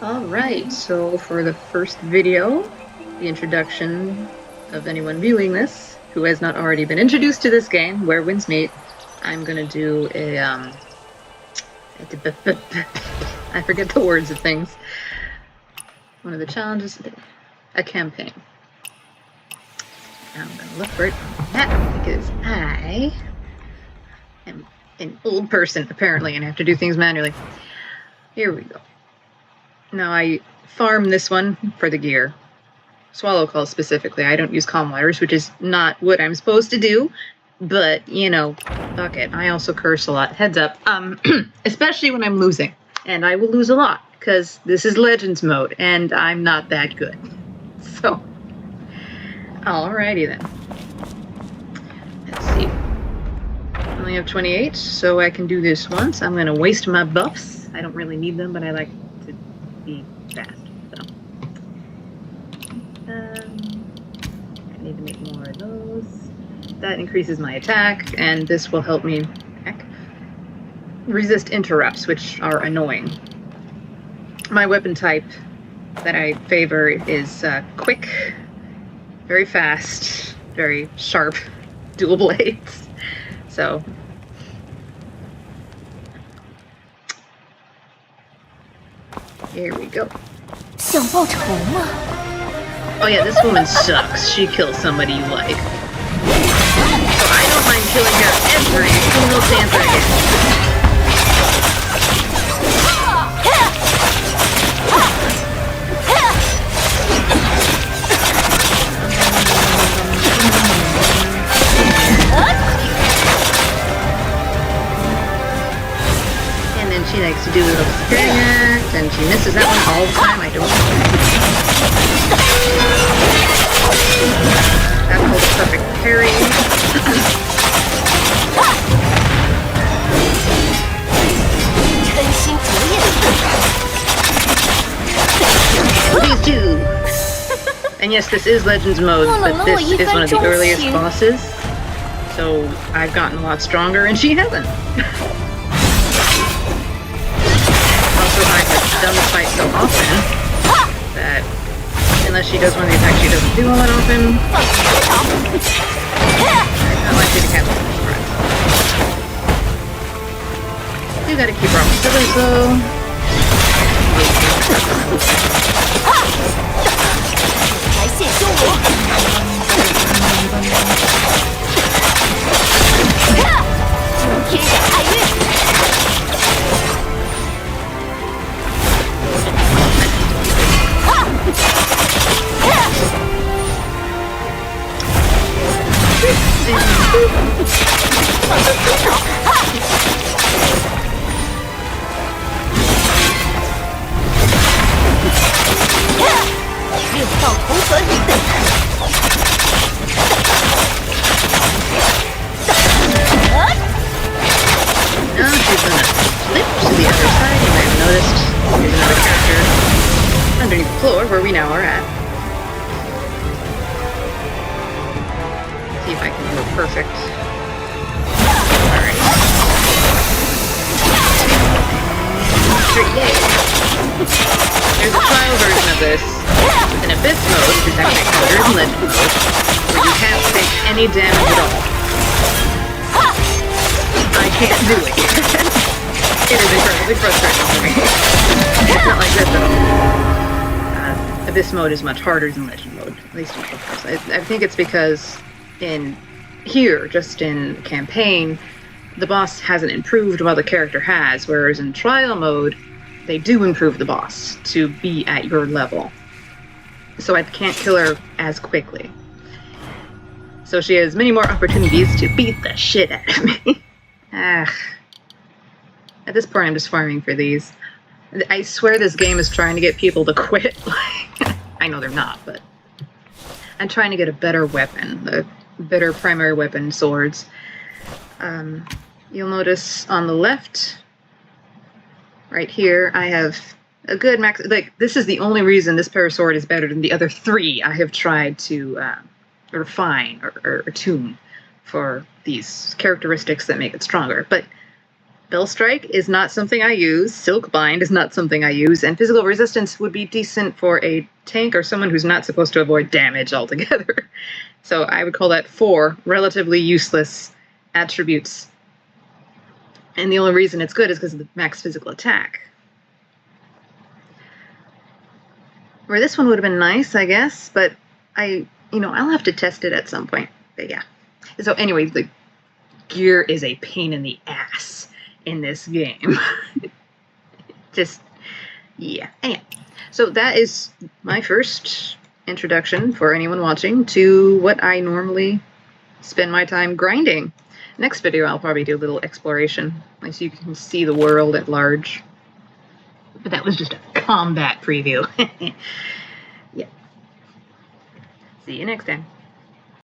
Alright, so for the first video, the introduction of anyone viewing this who has not already been introduced to this game, Where Winds Meet, I'm gonna do I forget the words of things. One of the challenges, a campaign. Now I'm gonna look for it on the map because I am an old person apparently and I have to do things manually. Here we go. Now I farm this one for the gear. Swallow calls specifically. I don't use calm waters, which is not what I'm supposed to do, but you know, fuck it. I also curse a lot. Heads up. Especially when I'm losing. And I will lose a lot, because this is Legends mode, and I'm not that good. So, alrighty then. Let's see. I only have 28, so I can do this once. I'm gonna waste my buffs. I don't really need them, but I like to be fast. So. I need to make more of those. That increases my attack, and this will help me resist interrupts, which are annoying. My weapon type that I favor is quick, very fast, very sharp, dual blades. So, here we go. Oh yeah, this woman sucks. She kills somebody you like. So I don't mind killing her every single chance I get. And then she likes to do a little scaring act, and she misses that one all the time. I don't know. That's called a perfect parry. These two. And yes, this is Legends mode, but this is one of the earliest bosses. So I've gotten a lot stronger, and she hasn't. Also, I've done this fight so often that unless she does one of the attacks she doesn't do all that often, it's not likely to catch her surprise. You gotta keep her off the pillars though. Now she's gonna flip to the other side, you might have noticed there's another character underneath the floor where we now are at. See if I can do it perfect. Alright. There's a trial version of this in Abyss mode, which is actually harder than Legend mode, where you can't take any damage at all. I can't do it. It is incredibly frustrating for me. It's not like this at all. Abyss mode is much harder than Legend mode, at least in so far. I think it's because in here, just in campaign, the boss hasn't improved while the character has, whereas in trial mode, they do improve the boss to be at your level. So I can't kill her as quickly. So she has many more opportunities to beat the shit out of me. At this point, I'm just farming for these. I swear this game is trying to get people to quit. I know they're not, but I'm trying to get a better weapon, a better primary weapon, swords. You'll notice on the left, right here, I have a good max. Like, this is the only reason this pair of sword is better than the other three I have tried to refine or tune for these characteristics that make it stronger. But Bell Strike is not something I use, Silk Bind is not something I use, and Physical Resistance would be decent for a tank or someone who's not supposed to avoid damage altogether. So I would call that 4 relatively useless attributes. And the only reason it's good is because of the max physical attack. Where this one would have been nice, I guess, but I'll have to test it at some point. But yeah. So anyway, the gear is a pain in the ass in this game. Just, yeah. Anyway, so that is my first introduction for anyone watching to what I normally spend my time grinding. Next video, I'll probably do a little exploration, so you can see the world at large. But that was just a combat preview. Yeah. See you next time.